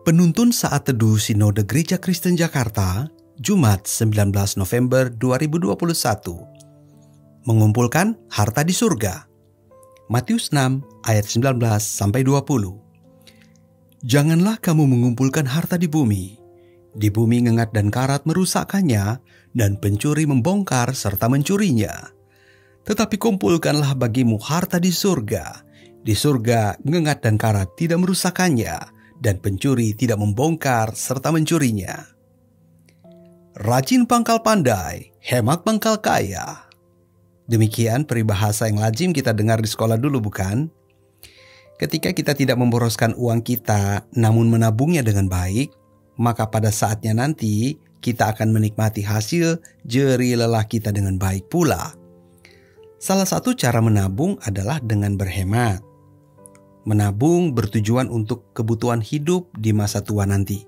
Penuntun Saat Teduh Sinode Gereja Kristen Jakarta, Jumat 19 November 2021. Mengumpulkan harta di surga. Matius 6 ayat 19-20. Janganlah kamu mengumpulkan harta di bumi. Di bumi ngengat dan karat merusakkannya, dan pencuri membongkar serta mencurinya. Tetapi kumpulkanlah bagimu harta di surga. Di surga ngengat dan karat tidak merusakkannya, dan pencuri tidak membongkar serta mencurinya. Rajin pangkal pandai, hemat pangkal kaya. Demikian peribahasa yang lazim kita dengar di sekolah dulu, bukan? Ketika kita tidak memboroskan uang kita, namun menabungnya dengan baik, maka pada saatnya nanti kita akan menikmati hasil jerih lelah kita dengan baik pula. Salah satu cara menabung adalah dengan berhemat. Menabung bertujuan untuk kebutuhan hidup di masa tua nanti.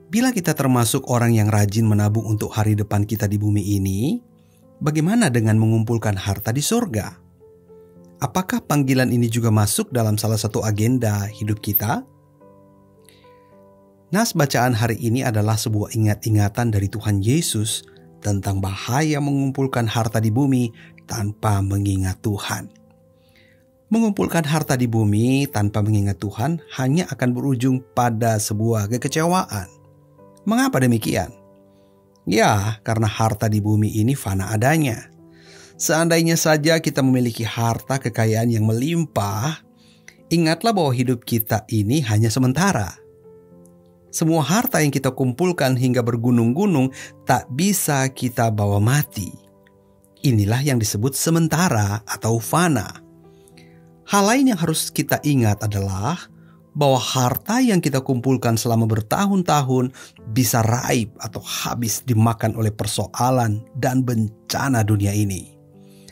Bila kita termasuk orang yang rajin menabung untuk hari depan kita di bumi ini, bagaimana dengan mengumpulkan harta di surga? Apakah panggilan ini juga masuk dalam salah satu agenda hidup kita? Nas bacaan hari ini adalah sebuah ingat-ingatan dari Tuhan Yesus tentang bahaya mengumpulkan harta di bumi tanpa mengingat Tuhan. Mengumpulkan harta di bumi tanpa mengingat Tuhan hanya akan berujung pada sebuah kekecewaan. Mengapa demikian? Ya, karena harta di bumi ini fana adanya. Seandainya saja kita memiliki harta kekayaan yang melimpah, ingatlah bahwa hidup kita ini hanya sementara. Semua harta yang kita kumpulkan hingga bergunung-gunung tak bisa kita bawa mati. Inilah yang disebut sementara atau fana. Hal lain yang harus kita ingat adalah bahwa harta yang kita kumpulkan selama bertahun-tahun bisa raib atau habis dimakan oleh persoalan dan bencana dunia ini.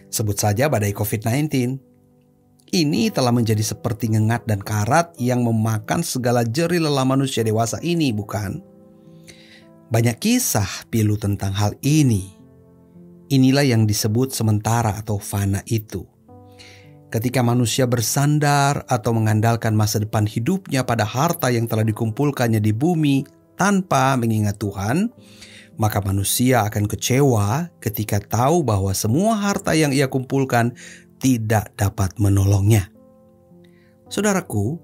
Sebut saja badai COVID-19. Ini telah menjadi seperti ngengat dan karat yang memakan segala jerih lelah manusia dewasa ini, bukan? Banyak kisah pilu tentang hal ini. Inilah yang disebut sementara atau fana itu. Ketika manusia bersandar atau mengandalkan masa depan hidupnya pada harta yang telah dikumpulkannya di bumi tanpa mengingat Tuhan, maka manusia akan kecewa ketika tahu bahwa semua harta yang ia kumpulkan tidak dapat menolongnya. Saudaraku,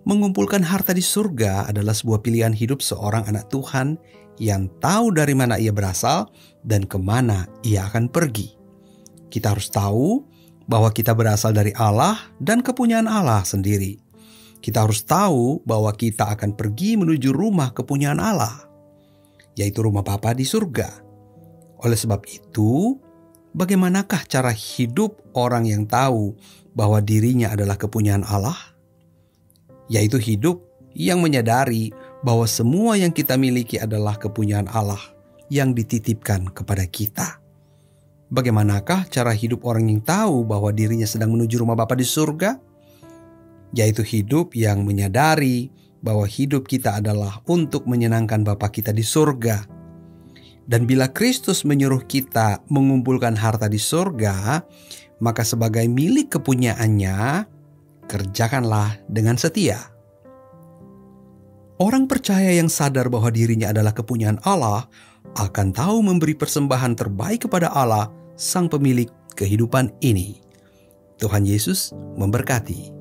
mengumpulkan harta di surga adalah sebuah pilihan hidup seorang anak Tuhan yang tahu dari mana ia berasal dan kemana ia akan pergi. Kita harus tahu bahwa kita berasal dari Allah dan kepunyaan Allah sendiri. Kita harus tahu bahwa kita akan pergi menuju rumah kepunyaan Allah, yaitu rumah Bapa di surga. Oleh sebab itu, bagaimanakah cara hidup orang yang tahu bahwa dirinya adalah kepunyaan Allah? Yaitu hidup yang menyadari bahwa semua yang kita miliki adalah kepunyaan Allah yang dititipkan kepada kita. Bagaimanakah cara hidup orang yang tahu bahwa dirinya sedang menuju rumah Bapa di surga? Yaitu hidup yang menyadari bahwa hidup kita adalah untuk menyenangkan Bapa kita di surga. Dan bila Kristus menyuruh kita mengumpulkan harta di surga, maka sebagai milik kepunyaannya, kerjakanlah dengan setia. Orang percaya yang sadar bahwa dirinya adalah kepunyaan Allah akan tahu memberi persembahan terbaik kepada Allah, Sang Pemilik kehidupan ini. Tuhan Yesus memberkati.